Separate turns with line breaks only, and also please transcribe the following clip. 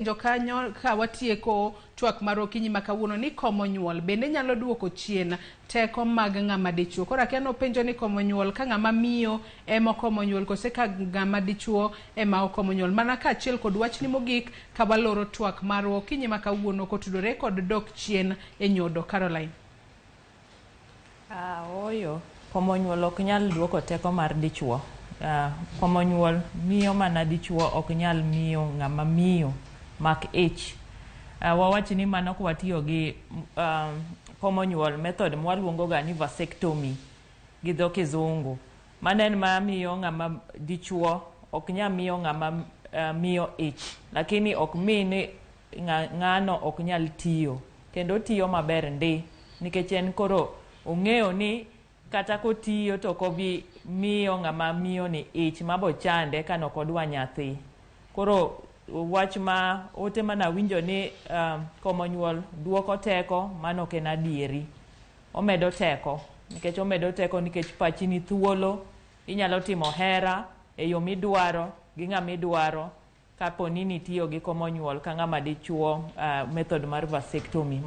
Jokanyo ka watieko twak mar okinyi makawuono ni komo nyuol bende nyalo duoko chien teko mag ngama dichuo. Koro akiano penjo ni komo nyuol ka ngama miyo ema komo nyuol kose ka ngama dichuo ema okomo nyuol. Mana ka achiel kod wachni mogik ka waloro twak mar okinyi makawuono kotudore kod dok chien e nyodo. Caroline.
Oyo, komo nyuol ok nyal duoko teko mar dichuo. Komo nyuol miyo mana dichuo ok nyal miyo ngama miyo mak ich. Wawach ni mano kwa tiyo gi komo nyuol method mwaluongo ga ni vasectomy gi dho kizungu. Manen ma miyo ngama dichuo ok nya miyo ngama miyo ich, lakini ok mini ngano ok nyal tiyo kendo tiyo maber ndi nikech en koro ong'eyo ni kata kotiyo to kobi miyo ngama miyo ni ich mabo chande kano kodwa nyathi. Koro wach ma ote mana winjo ni komo nyuol duoko teko mano ken adieri. Omedo teko nikech pachi ni thuolo, inyalo timo hera e yo midwaro gi ngama idwaro kapo ni nitiyo gi komo nyuol ka ngama dichuo method mar vasectomy.